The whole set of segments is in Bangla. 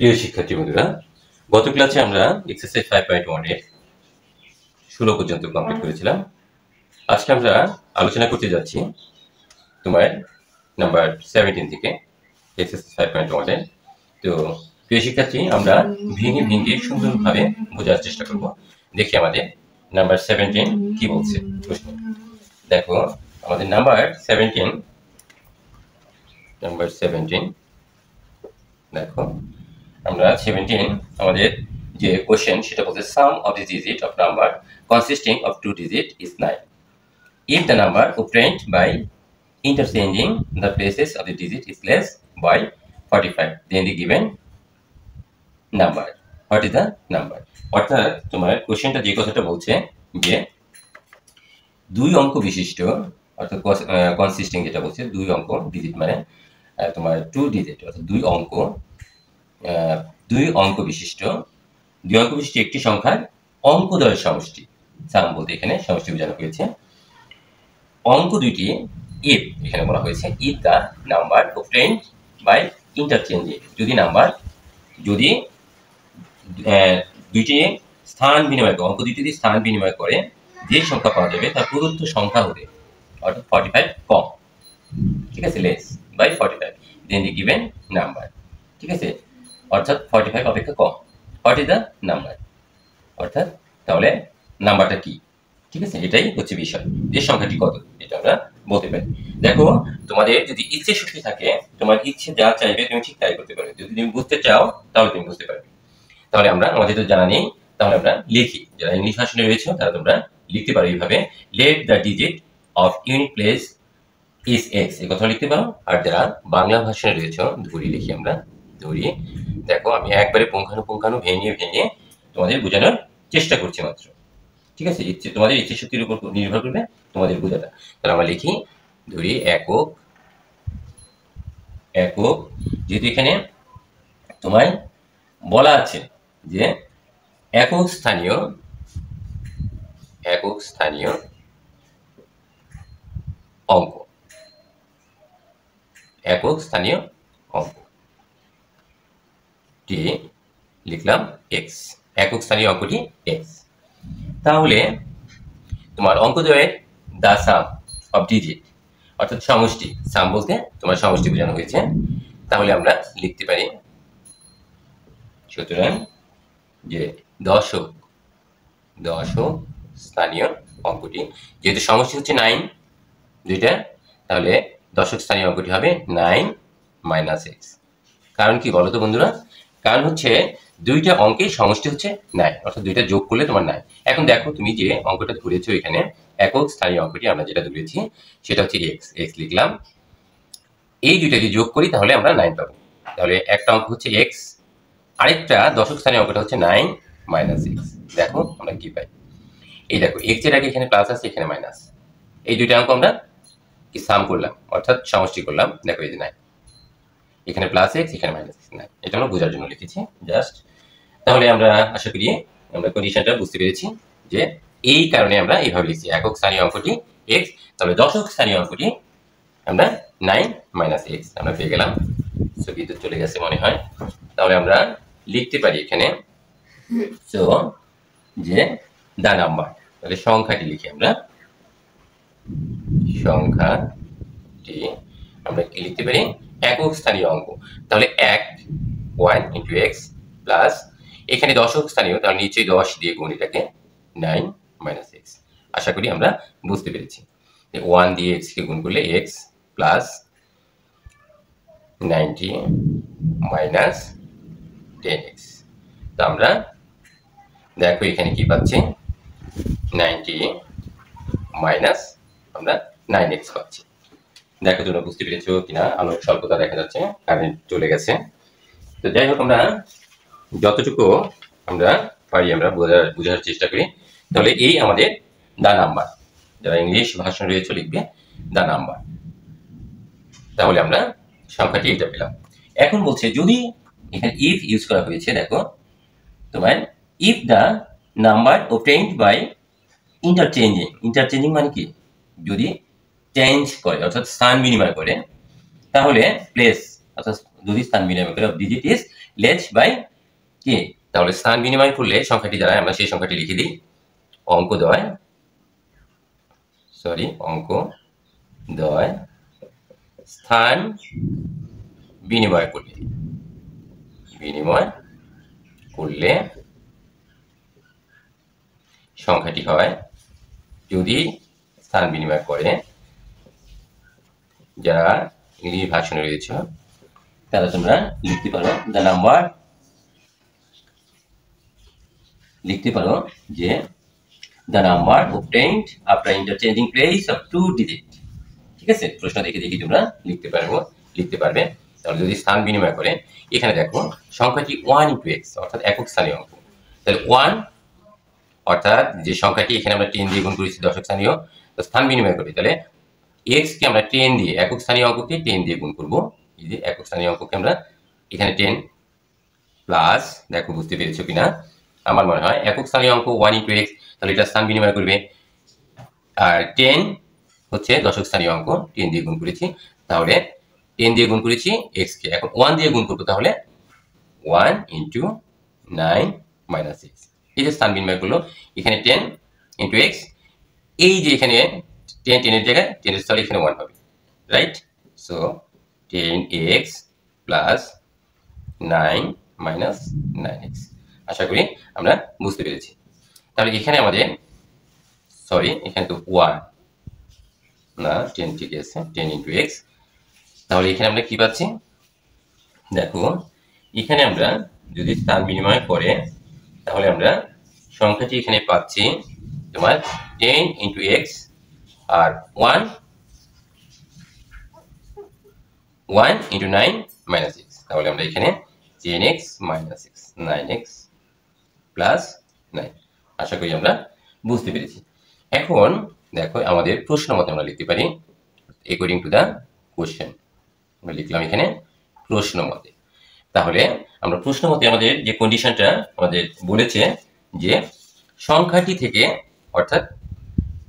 প্রিয় শিক্ষার্থী বন্ধুরা, গত ক্লাসে আমরা এক্সারসাইজ 5.1 এর 16 পর্যন্ত কমপ্লিট করেছিলাম। আজকে আমরা আলোচনা করতে যাচ্ছি তোমার নাম্বার 17 থেকে এক্সারসাইজ 5.1 এর। তো প্রিয় শিক্ষার্থী, আমরা ভেঙে ভেঙে সুন্দরভাবে বোঝার চেষ্টা করব। দেখি আমাদের নাম্বার 17 কি বলছে প্রশ্ন। দেখো আমাদের নাম্বার 17 দেখো আমরা 17 আমাদের যে কোশ্চেন সেটা বলছে sum of the digit of number consisting of two digit is 9 if the number obtained by interchanging the places of the digit is less by 45 then the given number what is the number। অর্থাৎ তোমার কোশ্চেনটা যে কথাটা বলছে যে দুই অঙ্ক বিশিষ্ট, অর্থাৎ কনসিস্টিং যেটা বলছে দুই অঙ্ক, ডিজিট মানে তোমার টু ডিজিট অর্থাৎ দুই অঙ্ক বিশিষ্ট একটি সংখ্যার অঙ্কদ্বয়ের সমষ্টি। সাম বলতে এখানে সমষ্টি বোঝানো হয়েছে। অঙ্ক দুইটি ইফ এখানে বলা হয়েছে if the number obtained by interchanging, যদি দুইটি স্থান বিনিময় করে, অঙ্ক দুইটি যদি স্থান বিনিময় করে যে সংখ্যা পাওয়া যাবে তার প্রদত্ত সংখ্যা হতে অর্থাৎ 45 কম, ঠিক আছে, less by 45 then the given number, ঠিক আছে, অর্থাৎ 45 অপেক্ষা কম, হোয়াট ইজ দ্য নাম্বার, অর্থাৎ তাহলে নাম্বারটা কি, ঠিক আছে, এটাই হচ্ছে বিষয়, যে সংখ্যাটি কত এটা আমরা বলতে পারি। দেখো তোমাদের যদি ইচ্ছে শক্তি থাকে, তোমার ইচ্ছে যা চাইবে তুমি ঠিক তাই করতে পারবে, যদি তুমি বুঝতে চাও তাহলে তুমি বুঝতে পারবে। তাহলে আমরা, আমাদের তো জানা নেই, তাহলে আমরা লিখি। যারা ইংলিশ ভার্সনে রয়েছে তারা তোমরা লিখতে পারো এইভাবে, let the digit of unit place is x, এই কথা লিখতে পারো। আর যারা বাংলা ভাষায় রয়েছে ধরি লিখি আমরা, ধরি। দেখো আমি একবারে পুঙ্খানু ভেঙে ভেঙে তোমাদের বোঝানোর চেষ্টা করছি মাত্র, ঠিক আছে, তোমাদের ইচ্ছে শক্তির উপর নির্ভর করবে তোমাদের বোঝাটা। তাহলে আমরা লিখি ধরি একক, যেহেতু এখানে তোমায় বলা আছে যে একক স্থানীয় অঙ্ক, টি লিখলাম এক্স, একক স্থানীয় অঙ্কটি এক্স। তাহলে তোমার অঙ্কদ্বয়ের দা সাম অফ ডিজিট অর্থাৎ সমষ্টি, সাম বলতে তোমার সমষ্টি বোঝানো হয়েছে। তাহলে আমরা লিখতে পারি সুতরাং যে দশক স্থানীয় অঙ্কটি, যেহেতু সমষ্টি হচ্ছে 9 দুইটা, তাহলে দশক স্থানীয় অঙ্কটি হবে 9 মাইনাস এক্স। কারণ কি বলো তো বন্ধুরা? কারণ হচ্ছে দুইটা অঙ্কের সমষ্টি হচ্ছে 9, অর্থাৎ দুইটা যোগ করলে তোমার 9। এখন দেখো তুমি যে অঙ্কটা ধরেছো এখানে একক স্থানীয় অঙ্কটি আমরা যেটা ধরেছি সেটা হচ্ছে এক্স লিখলাম। এই দুইটা যদি যোগ করি তাহলে আমরা 9 পাবো। তাহলে একটা অঙ্ক হচ্ছে এক্স, আরেকটা দশক স্থানীয় অঙ্কটা হচ্ছে 9 মাইনাস এক্স। দেখো আমরা কি পাই, এই দেখো এক্স এর আগে এখানে প্লাস আছে, এখানে মাইনাস, এই দুইটা অঙ্ক আমরা কি সাম করলাম অর্থাৎ সমষ্টি করলাম। দেখো এই যে 9, এখানে প্লাস এক্স, এখানে মাইনাস এক্স, 9, এটা আমরা বোঝার জন্য লিখেছি জাস্ট। তাহলে আমরা আশা করি আমরা কন্ডিশনটা বুঝতে পেরেছি যে এই কারণে আমরা এইভাবে লিখছি একক স্থানীয় অঙ্কটি এক্স, তাহলে দশক স্থানীয় অঙ্কটি আমরা 9 মাইনাস এক্স আমরা পেয়ে গেলাম। সো বিদ্যুৎ চলে গেছে মনে হয়। তাহলে আমরা লিখতে পারি এখানে সো যে দা নাম্বার, তাহলে সংখ্যাটি লিখি আমরা, সংখ্যাটি আমরা কি লিখতে পারি একক স্থানীয় অঙ্ক, তাহলে 1 ইন্টু এক্স প্লাস এখানে দশক স্থানীয়, তাহলে নিচে 10 দিয়ে গুণ এটাকে 9 মাইনাস এক্স। আশা করি আমরা বুঝতে পেরেছি 1 দিয়ে এক্স কে গুণ করলে এক্স প্লাস 90 মাইনাস 10x। তো আমরা দেখো এখানে কি পাচ্ছি 90 মাইনাস আমরা 9x পাচ্ছি। দেখো তোমরা বুঝতে পেরেছো কিনা, আলোর স্বল্পতা দেখা যাচ্ছে, কারেন্ট চলে গেছে। তো যাই হোক আমরা যতটুকু আমরা পারি আমরা বোঝার চেষ্টা করি। তাহলে এই আমাদের দা নাম্বার, যারা ইংলিশ ভাষণ রয়েছে লিখবে দা নাম্বার, তাহলে আমরা সংখ্যাটি এটা পেলাম। এখন বলছে যদি এখানে ইফ ইউজ করা হয়েছে, দেখো তোমার if the number obtained by interchanging মানে কি, যদি চেঞ্জ করে অর্থাৎ স্থান বিনিময় করে, তাহলে প্লেস অর্থাৎ যদি স্থান বিনিময় করে ডিজিট ইজ লেস বাই কি, তাহলে স্থান বিনিময় করলে সংখ্যাটি দ্বারা আমরা সেই সংখ্যাটি লিখে দিই অঙ্কদ্বয় স্থান বিনিময় করলে সংখ্যাটি হয়, যদি স্থান বিনিময় করে, যারা ইংরেজি ভার্সনে রয়েছে তারা তোমরা লিখতে পারো দ্য নাম্বার, লিখতে পারো যে the number obtained after interchanging place of two digit। ঠিক আছে, প্রশ্ন দেখে তোমরা লিখতে পারবে। তাহলে যদি স্থান বিনিময় করে, এখানে দেখো সংখ্যাটি 1 into x অর্থাৎ একক স্থানীয় অঙ্ক, তাহলে 1 অর্থাৎ যে সংখ্যাটি এখানে আমরা 10 দিয়ে গুণ করেছি দশক স্থানীয়, তো স্থান বিনিময় করি, তাহলে x কে আমরা 10 দিয়ে, একক স্থানীয় অঙ্ককে 10 দিয়ে গুণ করব। এই যে একক স্থানীয় অঙ্ককে আমরা এখানে 10 প্লাস, দেখো বুঝতে পেরেছো কিনা, আমার মনে হয় একক স্থানীয় অঙ্ক 1 into x, তাহলে এটা স্থান বিনিময় করবে। আর 10 হচ্ছে দশক স্থানীয় অঙ্ক, 10 দিয়ে গুণ করেছি, তাহলে 10 দিয়ে গুণ করেছি x কে, এখন 1 দিয়ে গুণ করবো, তাহলে 1 into 9 minus 6। এই যে স্থান বিনিময় করলো, এখানে 10 into x, এই যে এখানে 10 এর জায়গায় 10 এর স্থলে এখানে 1 হবে, right? So 10x plus 9 minus 9x। আশা করি আমরা বুঝতে পেরেছি। তাহলে এখানে আমাদের, সরি এখানে তো 1 না, 10 ঠিক আছে, 10 into x। তাহলে এখানে আমরা কি পাচ্ছি, দেখো এখানে আমরা যদি স্থান বিনিময় করে, তাহলে আমরা সংখ্যাটি এখানে পাচ্ছি তোমার 10 into x আর 1 into 9 minus x। তাহলে আমরা এখানে 10x minus x, 9x plus 9। আশা করি আমরা বুঝতে পেরেছি। এখন দেখো আমাদের প্রশ্ন মতে আমরা লিখতে পারি অ্যাকর্ডিং টু দ্য কোশ্চেন, আমরা লিখলাম এখানে প্রশ্ন মতে। তাহলে আমরা প্রশ্ন মতে আমাদের যে কন্ডিশনটা আমাদের বলেছে যে সংখ্যাটি থেকে অর্থাৎ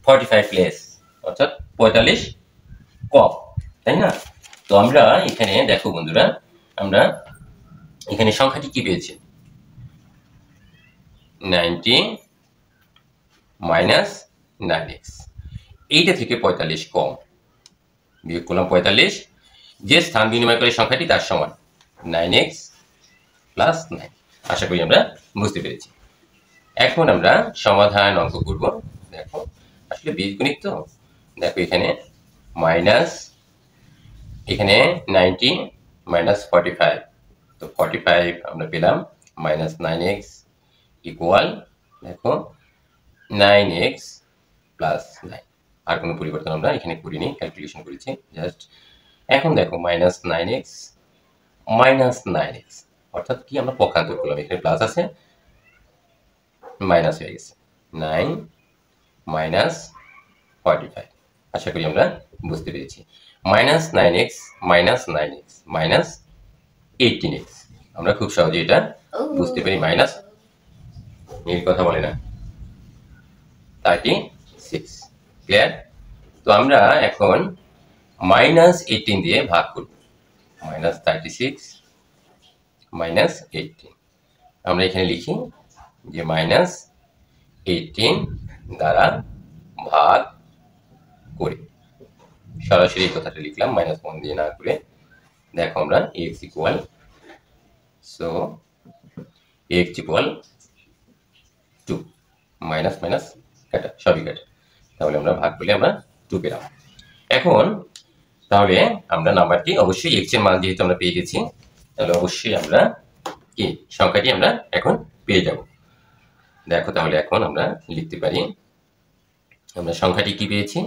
45 লেস অর্থাৎ 45 কম, তাই না? তো আমরা এখানে দেখো বন্ধুরা, আমরা এখানে সংখ্যাটি কি পেয়েছি, 90 minus 9x, এইটা থেকে 45 কম, বিয়োগ করলাম 45, যে স্থান বিনিময় করে সংখ্যাটি তার সমান 9x প্লাস 9। আশা করি আমরা বুঝতে পেরেছি। এখন আমরা সমাধান অঙ্ক করব। দেখো আসলে বীজগণিত তো, দেখো এখানে মাইনাস, এখানে 90 মাইনাস 45, তো 45 আমরা পেলাম, মাইনাস 9x ইকুয়াল, দেখো 9x প্লাস 9। আর কোনো পরিবর্তন আমরা এখানে করিনি, ক্যালকুলেশন করেছি জাস্ট। এখন দেখো মাইনাস 9x মাইনাস 9x অর্থাৎ কি, আমরা পক্ষান্তর করলাম, এখানে প্লাস আছে মাইনাস হয়ে গেছে, 9 মাইনাস 45। আশা করি আমরা বুঝতে পেরেছি। Minus 9x minus 9x minus 18x, আমরা খুব সহজে এটা বুঝতে পারি, মাইনাস এর কথা বলে না, 36। ক্লিয়ার? তো আমরা এখন মাইনাস 18 দিয়ে ভাগ করব, মাইনাস 36 মাইনাস 18। আমরা এখানে লিখি যে মাইনাস 18 দ্বারা ভাগ করে, সরাসরি এই কথাটা লিখলাম, মাইনাস 1 দিয়ে না করে। দেখো আমরা x equal, so x equal 2, minus minus কাটা, সবই কাটা, তাহলে আমরা ভাগ করলে আমরা 2 পেলাম। এখন তাহলে আমরা নাম্বারটি অবশ্যই x এর মান যেহেতু আমরা পেয়ে গেছি, তাহলে অবশ্যই আমরা কি সংখ্যাটি আমরা এখন পেয়ে যাব। দেখো তাহলে এখন আমরা লিখতে পারি, আমরা সংখ্যাটি কি পেয়েছি,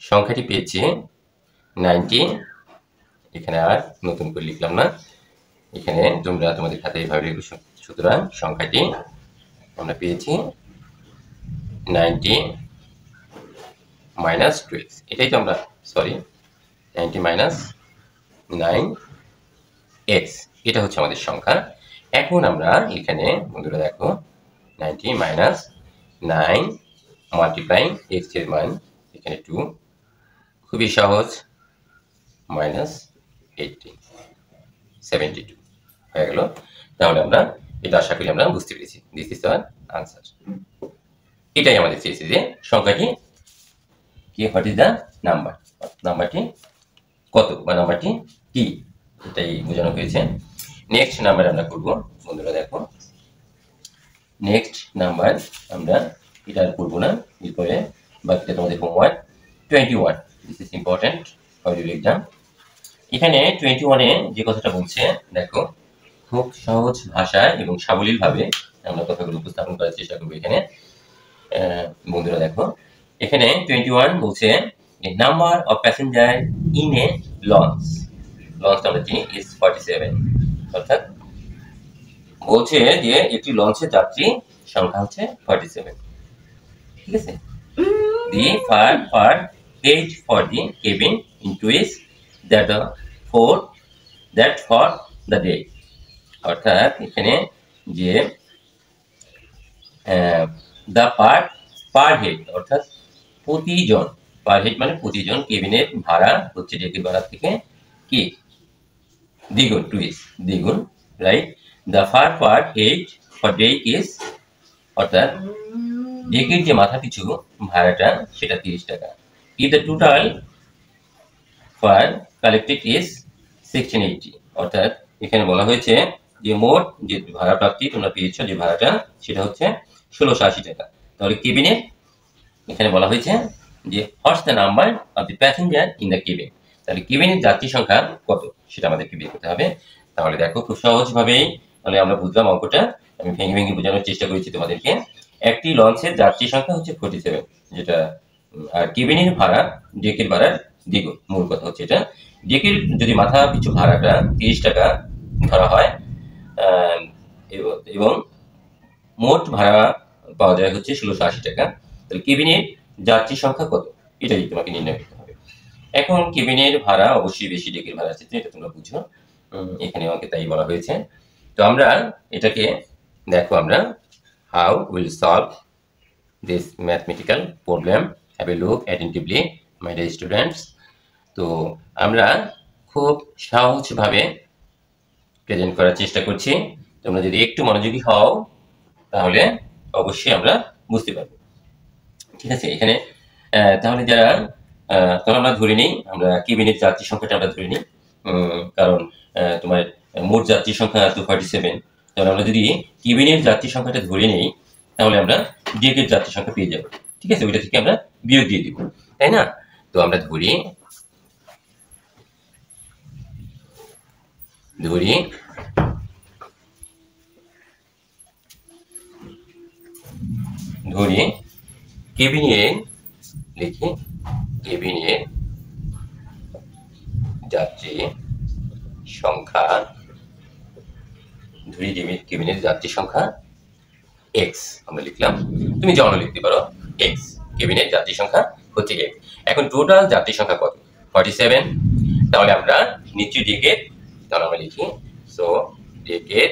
সংখ্যাটি পেয়েছি 90, এখানে আর নতুন করে লিখলাম না, এখানে তোমরা তোমাদের খাতায় এইভাবে লিখো। সুতরাং সংখ্যাটি আমরা পেয়েছি 90 মাইনাস 2x, এটাই তো আমরা, সরি 90 মাইনাস 9x, এটা হচ্ছে আমাদের সংখ্যা। এখন আমরা এখানে বন্ধুরা দেখো 90 মাইনাস 9 মাল্টিপ্লাইং x এর মান এখানে 2, খুবই সহজ, মাইনাস 18। 72 হয়ে গেল। তাহলে আমরা এটা আশা করি আমরা বুঝতে পেরেছি। This is our answer. এটাই আমাদের চেয়েছে যে সংখ্যাটি কি, হোয়াট ইজ দ্য নাম্বার, নাম্বারটি কত বা নাম্বারটি কি, এটাই বোঝানো হয়েছে। নেক্সট নাম্বার আমরা করব বন্ধুরা। দেখো নেক্সট নাম্বার আমরা এটা আর করবো না, এরপরে বাকিটা তোমাদের homework. 21, this is important for your exam. এখানে 21-এ যে কথাটা বলছে দেখো, খুব সহজ ভাষায় এবং সাবলীলভাবে আমরা কথাগুলো উপস্থাপন করার চেষ্টা করবো এখানে। বন্ধুরা দেখো এখানে 21 বলছে number of passenger in a launch, লঞ্চটা আমরা চিনি ইজ 47, অর্থাৎ বলছে যে একটি লঞ্চের যাত্রী সংখ্যা হচ্ছে 47, ঠিক আছে। The fare paid for the cabin into is that for the day, অর্থাৎ এখানে যে দ্য পার হেড, অর্থাৎ প্রতিজন, পার হেড মানে প্রতিজন, কেবিনের ভাড়া হচ্ছে ডেকের ভাড়া থেকে কি দ্বিগুণ, টুইস দ্বিগুণ, right. The fare per head for day is, অর্থাৎ ডেকের যে মাথা পিছু ভাড়াটা সেটা 30 টাকা। If the total fare collected is 1680, অর্থাৎ এখানে বলা হয়েছে যে মোট যে ভাড়া প্রাপ্তি তোমরা পেয়েছ যে ভাড়াটা সেটা হচ্ছে 1680 টাকা। তাহলে কেবিনের এখানে বলা হয়েছে যে what's the number of the passenger in the cabin, তাহলে কেবিনের যাত্রী সংখ্যা কত সেটা আমাদেরকে বের করতে হবে। তাহলে দেখো খুব সহজভাবেই তাহলে আমরা বুঝলাম অঙ্কটা, আমি ভেঙে ভেঙে বোঝানোর চেষ্টা করেছি তোমাদেরকে। একটি লঞ্চের যাত্রী সংখ্যা হচ্ছে 47, যেটা, আর কেবিনের ভাড়া ডেকের ভাড়ার দ্বিগুণ, মূল কথা হচ্ছে এটা। ডেকের যদি মাথা পিছু ভাড়াটা 30 টাকা ধরা হয় এবং মোট ভাড়া পাওয়া যায় হচ্ছে 1680 টাকা, তাহলে কেবিনের যাত্রী সংখ্যা কত এটাই তোমাকে নির্ণয় করতে হবে। এখন কেবিনের ভাড়া অবশ্যই বেশি ডেকের ভাড়া আছে, এটা তোমরা বুঝো, এখানে আমাকে তাই বলা হয়েছে। তো আমরা এটাকে দেখো, আমরা how will solve this mathematical problem, have a look attentively my dear students. তো আমরা খুব সহজভাবে প্রেজেন্ট করার চেষ্টা করছি, তোমরা যদি একটু মনোযোগী হও তাহলে অবশ্যই আমরা বুঝতে পারবো, ঠিক আছে। এখানে তাহলে যারা তাহলে আমরা ধরে নিই, আমরা কেবিনের যাত্রী সংখ্যাটা আমরা ধরে নিই, কারণ তোমার মোট যাত্রী সংখ্যা 247, তাহলে আমরা যদি কেবিনের যাত্রী সংখ্যাটা ধরে নিই তাহলে আমরা ডেকের যাত্রী সংখ্যা পেয়ে যাবো, ঠিক আছে। ওইটা থেকে আমরা বিয়োগ দিয়ে দিব, তাই না। তো আমরা ধরি কেবিনের, লিখি কেবিনের যাত্রী সংখ্যা, ধরি কেবিনের যাত্রী সংখ্যা x, আমরা লিখলাম, তুমি যেমন লিখতে পারো x, কেবিনের যাত্রী সংখ্যা হচ্ছে x। এখন টোটাল যাত্রী সংখ্যা কত, 47, তাহলে আমরা নিশ্চয়ই ডেকের, তাহলে আমরা লিখি সো ডেকের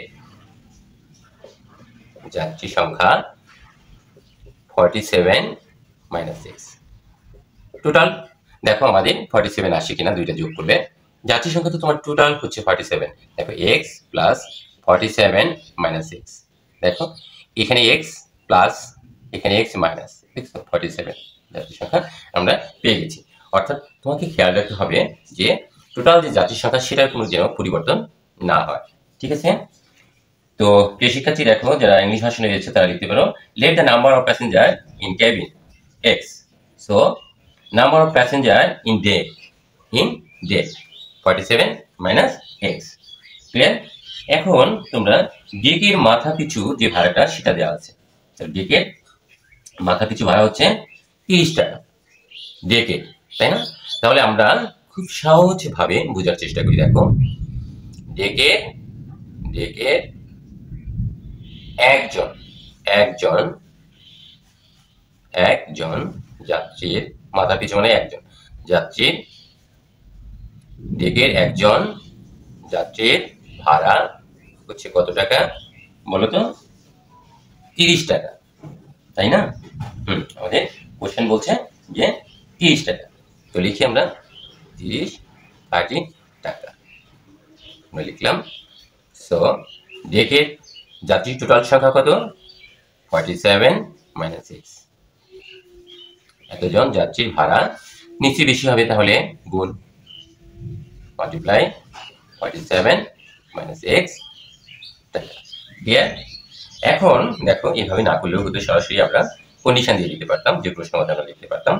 যাত্রী সংখ্যা 47 মাইনাস x, টোটাল দেখো আমাদের 47 আসে কিনা, দুইটা যোগ করলে যাত্রী সংখ্যা তো তোমার টোটাল হচ্ছে 47, দেখো x প্লাস 47 মাইনাস x, দেখো এখানে x প্লাস এখানে x মাইনাস 47 যাত্রী সংখ্যা আমরা পেয়ে গেছি। অর্থাৎ তোমাকে খেয়াল রাখতে হবে যে টোটাল যে যাত্রী সংখ্যা সেটার কোনো যেন পরিবর্তন না হয়, ঠিক আছে। তো প্রিয় শিক্ষার্থী দেখো, যারা ইংলিশ ভার্সনে রয়েছে তারা লিখতে পারো let the number of passenger in cabin x, so number of passenger in day 47 minus x, clear. এখন তোমরা ডেকের মাথা পিছু যে ভাড়াটা সেটা দেওয়া আছে, ডেকের মাথা পিছু ভাড়া হচ্ছে 30 টাকা ডেকের, তাই না। তাহলে আমরা খুব সহজভাবে বোঝার চেষ্টা করি, দেখো ডেকের একজন যাত্রীর মাথা পিছু মানে একজন যাত্রীর, ডেকের একজন যাত্রীর ভাড়া হচ্ছে কত টাকা বলো তো, 30 টাকা, তাই না। আমাদের কোশ্চেন বলছে যে 30 টাকা, তো লিখি আমরা 30 টাকা। আমরা লিখলাম। সো ডেকের যাত্রী টোটাল সংখ্যা কত? 47 মাইনাস 6। এতজন যাত্রীর ভাড়া নিচে বেশি হবে, তাহলে গুণ, মাল্টিপ্লাই 47 মাইনাস x টাকা। ক্লিয়ার? এখন দেখো, এভাবে না করলেও হতো, সরাসরি আমরা কন্ডিশন দিয়ে দিতে পারতাম, যে প্রশ্ন মতো আমরা লিখতে পারতাম।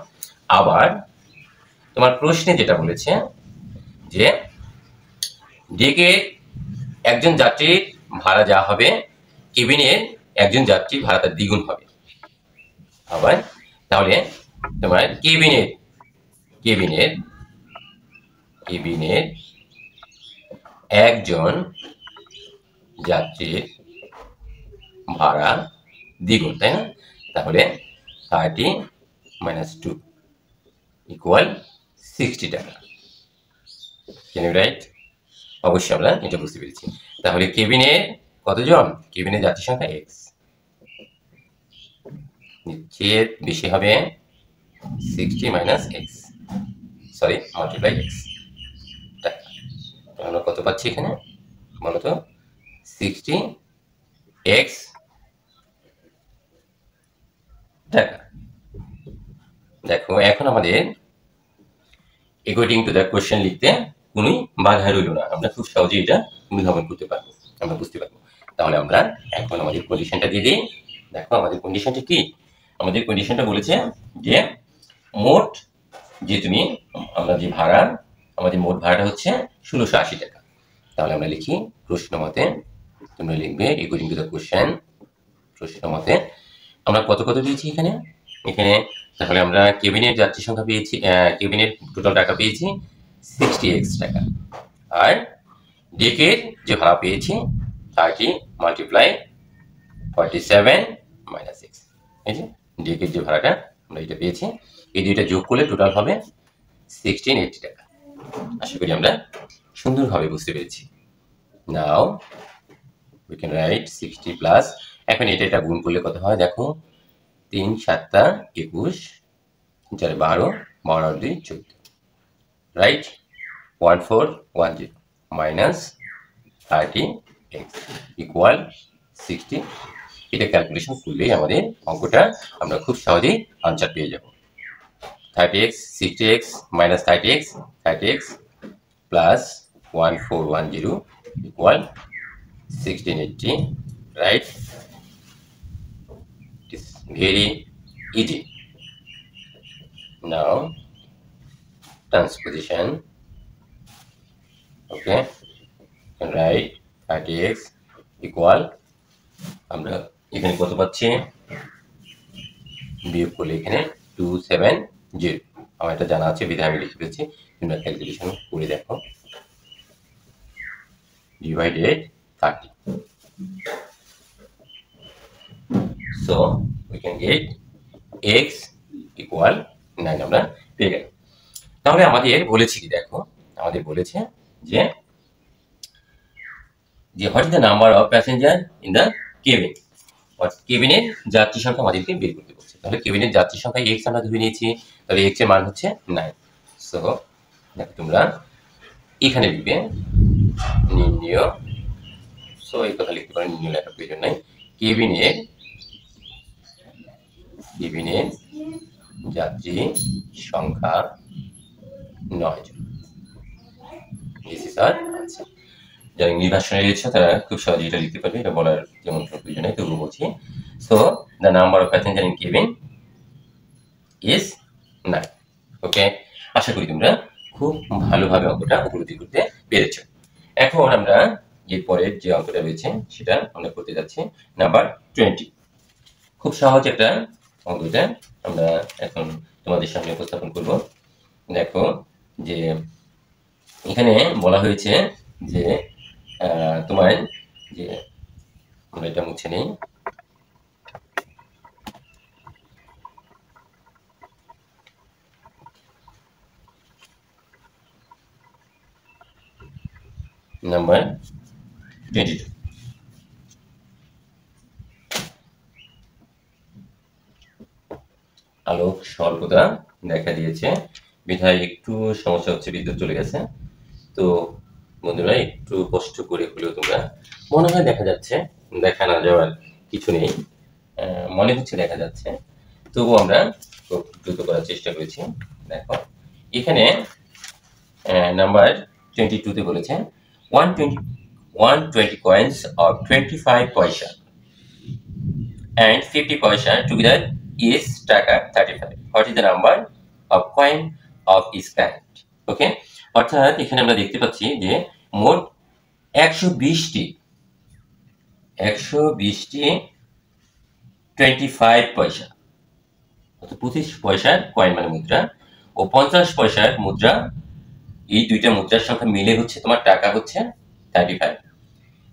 আবার তোমার প্রশ্নে যেটা বলেছে যে ডেকে একজন যাত্রীর ভাড়া যা হবে, কেবিনের একজন যাত্রীর ভাড়া তার দ্বিগুণ হবে। আবার তাহলে তোমার কেবিনের কেবিনের কেবিনের একজন যাত্রীর ভাড়া দ্বিগুণ, তাই না? তাহলে 30 মাইনাস 2 ইকুয়াল 60 টাকা। Can you write? অবশ্যই আমরা এটা বুঝতে পেরেছি। তাহলে কেবিনে কতজন? কেবিনের যাত্রী সংখ্যা এক্স, নিচে বেশি হবে 60 minus x, sorry multiply x টাকা। আমরা কত পাচ্ছি এখানে বলতো? 60 এক্স টাকা। দেখো, এখন আমাদের অ্যাকর্ডিং টু দ্য কোশ্চেন লিখতে কোনোই বাধা রইল না, আমরা খুব সহজে এটা অনুধাবন করতে পারবো, আমরা বুঝতে পারবো। তাহলে আমরা এখন আমাদের কন্ডিশনটা দিয়ে দিই। দেখো, আমাদের কন্ডিশনটা কি? আমাদের কন্ডিশনটা বলেছে যে মোট, যে তুমি আমরা যে ভাড়া, আমাদের মোট ভাড়াটা হচ্ছে 1680 টাকা। তাহলে আমরা লিখি প্রশ্ন মতে, তোমরা লিখবে অ্যাকর্ডিং টু দ্য কোশ্চেন, প্রশ্ন মতে আমরা কত কত দিয়েছি এখানে। তাহলে আমরা কেবিনের যাত্রী সংখ্যা পেয়েছি, কেবিনের টোটাল টাকা পেয়েছি 60x টাকা। আর ডেকের যে ভাড়া পেয়েছি 30 মাল্টিপ্লাই 47 মাইনাস 6। এই যে ডেকের যে ভাড়াটা আমরা এটা পেয়েছি, এই দুইটা যোগ করলে টোটাল হবে 1680 টাকা। আশা করি আমরা সুন্দরভাবে বুঝতে পেরেছি। নাও we can write 60 প্লাস, এখন এটা গুণ করলে কত হয় দেখো, 3 7 21, 4 12, 12 2 14, রাইট? 1410 minus 30x equal 60। এটা ক্যালকুলেশন করলেই আমাদের অঙ্কটা আমরা খুব সহজেই আনসার পেয়ে যাব। 30x 60x minus 30x 30x plus 1410 equal 1680, right? It is very easy. Now transposition, okay, and write 30x equal, আমরা এখানে কত পাচ্ছি, বিয়োগ করলে এখানে 270, আমার এটা জানা আছে বিধায় আমি লিখে দিয়েছি, তোমরা ক্যালকুলেশন করে দেখো। Divided 30, so we can get x equal 9 আমরা পেয়ে গেলাম। তাহলে আমাদের বলেছে কি দেখো, আমাদের বলেছে যে what is the number of passenger in the cabin, কেবিনের যাত্রী সংখ্যা আমাদেরকে বের করতে বলছে। তাহলে কেবিনের যাত্রী সংখ্যা এক্স আমরা ধরে নিয়েছি, তাহলে এক্স এর মান হচ্ছে 9। সো দেখো তোমরা এখানে লিখবে নির্ণয়, সো এই কথা লিখতে পারেন, নির্ণয় লেখার প্রয়োজন নাই। কেবিনের যাত্রী সংখ্যা 9 জন। This is our answer. যারা ইংলিশ ভার্সনে রয়েছে তারা খুব সহজে এটা লিখতে পারবে, এটা বলার যেমন প্রয়োজন নেই, তবুও বলছি। So the number of passenger in cabin is 9। ওকে, আশা করি তোমরা খুব ভালোভাবে অঙ্কটা উপলব্ধি করতে পেরেছ। এখন আমরা এরপরের যে অঙ্কটা রয়েছে সেটা আমরা করতে যাচ্ছি, নাম্বার 20। খুব সহজ একটা অঙ্ক, এটা আমরা এখন তোমাদের সামনে উপস্থাপন করব। দেখো যে এখানে বলা হয়েছে যে তোমার যে, আমরা এটা মুছে নেই, নাম্বার 22। আলোক স্বল্পতা দেখা দিয়েছে বিধায় একটু সমস্যা হচ্ছে, বিদ্যুৎ চলে গেছে। তো বন্ধুরা একটু কষ্ট করে হলেও তোমরা মনে হয় দেখা যাচ্ছে, দেখা না যাওয়ার কিছু নেই, মনে হচ্ছে দেখা যাচ্ছে, তবুও আমরা খুব দ্রুত করার চেষ্টা করেছি। দেখো এখানে নাম্বার 22-তে বলেছে 120 coins of 25 পয়সা and 50 পয়সা together is টাকা 35. What is the number of coin of each kind? ওকে, অর্থাৎ এখানে আমরা দেখতে পাচ্ছি যে মোট 120টি 25 পয়সা অর্থাৎ 25 পয়সার কয়েন মানে মুদ্রা ও 50 পয়সার মুদ্রা, এই দুইটা মুদ্রার সংখ্যা মিলে হচ্ছে তোমার টাকা হচ্ছে 35।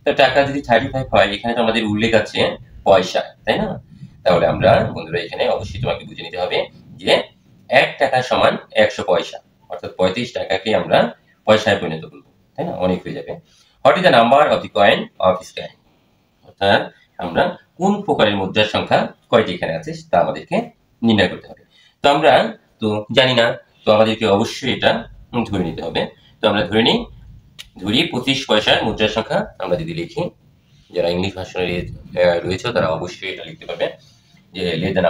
তো টাকা যদি 35 হয়, এখানে তো আমাদের উল্লেখ আছে পয়সা, তাই না? তাহলে আমরা বন্ধুরা এখানে অবশ্যই তোমাকে বুঝে নিতে হবে যে 1 টাকা সমান 100 পয়সা, অর্থাৎ 35 টাকাকে আমরা পয়সায় পরিণত করবো, তাই না? অনেক হয়ে যাবে। What is the number of the coin of this kind? অর্থাৎ আমরা কোন প্রকারের মুদ্রার সংখ্যা কয়টি এখানে আছে তা আমাদেরকে নির্ণয় করতে হবে। তো আমরা তো জানি না, তো আমাদেরকে অবশ্যই এটা ধরে নিতে হবে। তো আমরা ধরি 25 পয়সার মুদ্রার সংখ্যা আমরা যদি লিখি, যারা ইংলিশ ভাষণে রয়েছে তারা অবশ্যই এটা লিখতে পারবে যে let the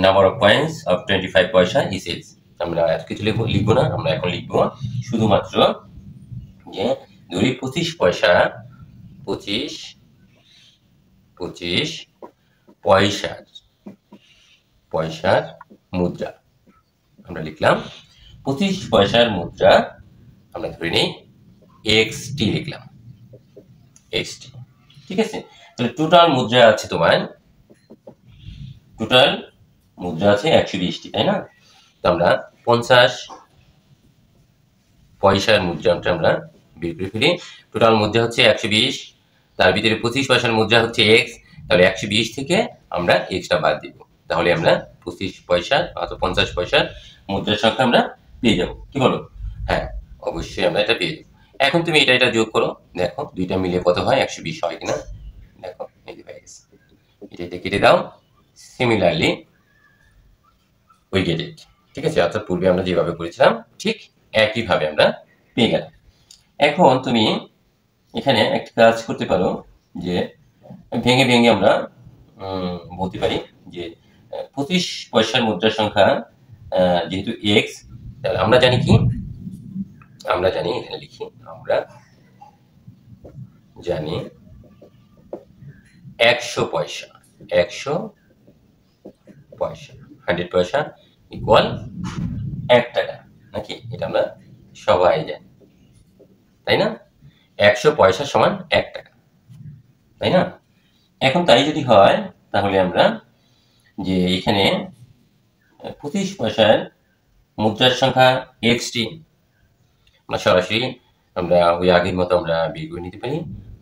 number of coins of 25 পয়সা ইজ এক্স। আমরা এত কিছু লিখবো না, আমরা এখন লিখবো শুধুমাত্র যে ধরি 25 পয়সার মুদ্রা আমরা লিখলাম 25 পয়সার মুদ্রা, আমরা ধরে নিই এক্সটি লিখলাম, এক্সটি। ঠিক আছে, তাহলে টোটাল মুদ্রা আছে তোমার, টোটাল মুদ্রা আছে 120টি, তাই না? তো আমরা 50 পয়সার মুদ্রাটা আমরা বের করে ফেলি। টোটাল মুদ্রা হচ্ছে 120, তার ভিতরে 25 পয়সার মুদ্রা হচ্ছে এক্স, তাহলে 120 থেকে আমরা এক্সটা বাদ দিব, তাহলে আমরা 25 পয়সা অথবা 50 পয়সার মুদ্রার সংখ্যা আমরা পেয়ে যাব। কি বলো? হ্যাঁ, অবশ্যই আমরা এটা পেয়ে যাবো। এখন তুমি এটা যোগ করো, দেখো দুইটা মিলে কত হয়, 120 হয় কিনা। দেখো এই যে হয়ে গেছে, এটা কেটে দাও। Similarly we get it. ঠিক আছে, অর্থাৎ পূর্বে আমরা যেভাবে করেছিলাম ঠিক একইভাবে আমরা পেয়ে গেলাম। এখন তুমি এখানে একটা কাজ করতে পারো যে ভেঙে ভেঙে আমরা বলতে পারি যে 25 পয়সার মুদ্রার সংখ্যা যেহেতু এক্স, তাহলে আমরা জানি কি, আমরা জানি এখানে লিখি, আমরা জানি 100 পয়সা 100 পয়সা ইকুয়াল 1 টাকা, নাকি? এটা আমরা সবাই জানি, তাই না? 100 পয়সা সমান 1 টাকা, তাই না? এখন তাই যদি হয়, তাহলে আমরা যে এখানে 25 পয়সার মুদ্রার সংখ্যা এক্সটি আমরা সরাসরি আমরা ওই আগের মতো আমরা বের করে নিতে পারি,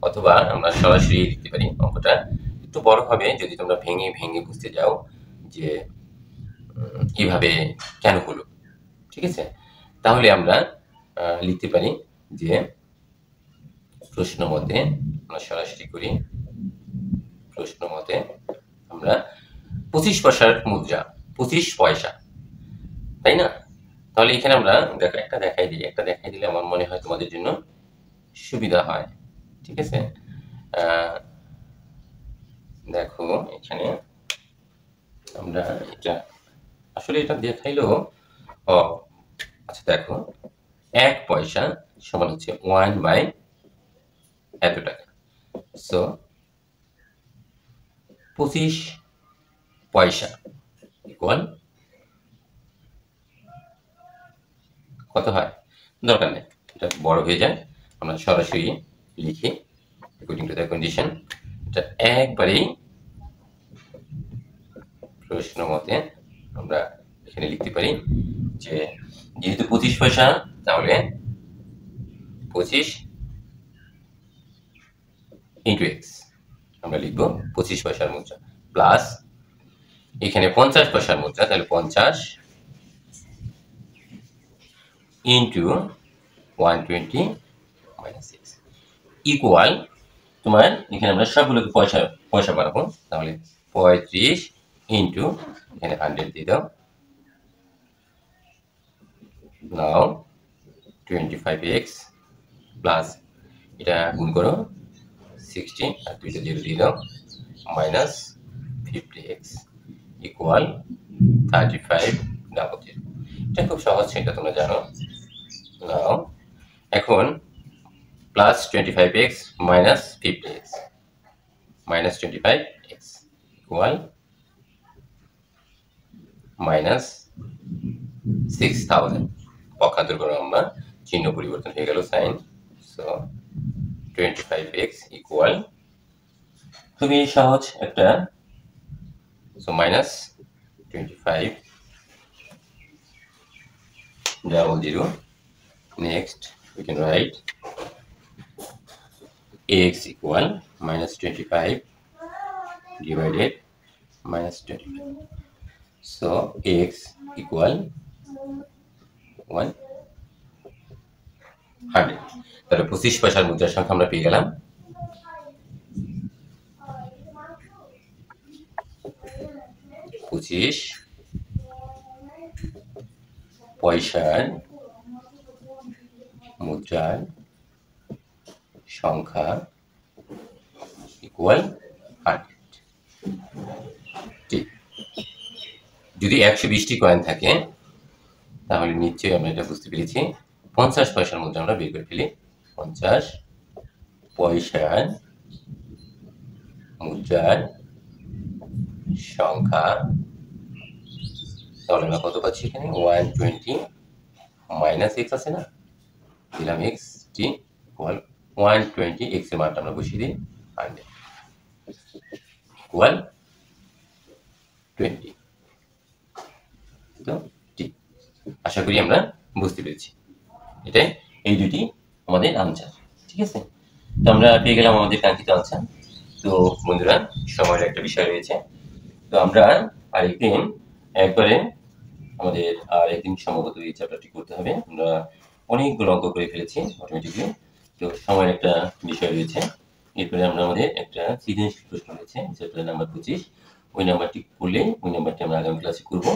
অথবা আমরা সরাসরি লিখতে পারি। অঙ্কটা একটু বড় হবে যদি তোমরা ভেঙে ভেঙে বুঝতে যাও যে কিভাবে কেন হলো। ঠিক আছে, তাহলে আমরা লিখতে পারি যে প্রশ্ন মতে আমরা সরাসরি করি, প্রশ্ন মতে আমরা 25 পয়সার মুদ্রা 25 পয়সা, তাই না? তাহলে এখানে আমরা দেখো একটা দেখাই দিলে আমার মনে হয় তোমাদের জন্য সুবিধা হয়। ঠিক আছে, দেখো এখানে আমরা এটা আসলে এটা দেখাইলো, আচ্ছা দেখো 1 পয়সা সমান হচ্ছে 1 বাই এত টাকা। সো 25 পয়সা ইকুয়াল কত হয়, দরকার নেই, এটা বড় হয়ে যায়, আমরা সরাসরি লিখি অ্যাকর্ডিং টু দ্য কন্ডিশন। এটা একবারেই প্রশ্ন মতে আমরা এখানে লিখতে পারি যে যেহেতু 25 পয়সা, তাহলে 25 ইন্টু এক্স আমরা লিখবো 25 পয়সার মুদ্রা, প্লাস এখানে 50 পয়সার মুদ্রা, তাহলে 50 ইন্টু 120 মাইনাস এক্স ইকুয়াল তোমার এখানে আমরা সবগুলোকে পয়সা বাড়াবো, তাহলে 35 ইন্টু এখানে 100 দিয়ে দাও, নাও 25x প্লাস এটা গুণ করো 60 আর দুইটা জিরো দিয়ে দাও minus 50x equal 35 double zero. এটা খুব সহজ, সেটা তোমরা জানো। নাও এখন plus 25x minus 50x minus 25x equal minus 6000। পক্ষান্তর করো আমরা, চিহ্ন পরিবর্তন হয়ে গেল সাইন। সো 25x ইকুয়াল খুবই সহজ একটা, so minus 25 double zero. Next we can write ax equal minus 25 divided minus 25. So ax equal 100. তাহলে 25 পয়সার মুদ্রার সংখ্যা আমরা পেয়ে গেলাম। পঁচিশ পয়সার মুদ্রার সংখ্যা ইকুয়াল 100। ঠিক, যদি 120টি কয়েন থাকে তাহলে নিশ্চয়ই আমরা এটা বুঝতে পেরেছি। 50 পয়সার মুদ্রা আমরা বের করে ফেলি। 50 পয়সার মুদ্রার সংখ্যা, তাহলে আমরা কত পাচ্ছি এখানে 120 মাইনাস x আছে না, দিলাম x টি ইকুয়াল 120, x এর মানটা আমরা বসিয়ে দিই 100 ইকুয়াল 20। তো ঠিক, আশা করি আমরা বুঝতে পেরেছি। এটাই এই দুটি আমাদের আনসার। ঠিক আছে, তো আমরা পেয়ে গেলাম আমাদের কাঙ্ক্ষিত আনসার। তো বন্ধুরা, সময়ের একটা বিষয় রয়েছে, তো আমরা আরেকদিন একবারে আমাদের একদিন সম্ভবত এই চ্যাপ্টারটি করতে হবে। আমরা অনেকগুলো অঙ্ক করে ফেলেছি অটোমেটিকলি, তো সময়ের একটা বিষয় রয়েছে। এরপরে আমরা আমাদের একটা সৃজনশীল প্রশ্ন রয়েছে, চ্যাপ্টার নাম্বার 25। ওই নাম্বারটি করলে ওই নাম্বারটি আমরা আগামী ক্লাসে করব,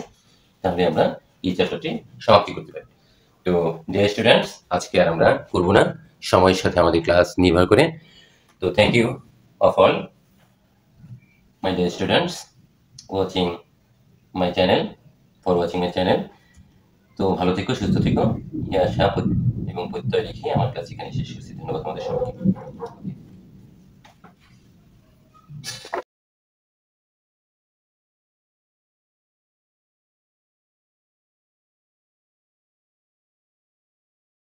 তাহলে আমরা এই চ্যাপ্টারটি সমাপ্তি করতে পারি। তো ডিয়ার স্টুডেন্টস, আজকে আর আমরা করব না, সময়ের সাথে আমাদের ক্লাস নির্ভর করে। তো thank you of all my dear students watching my channel, for watching my channel. তো ভালো থেকো, সুস্থ থেকো, এই আশা এবং প্রত্যয় রেখে আমার ক্লাস এখানে শেষ করছি। ধন্যবাদ তোমাদের সবাইকে।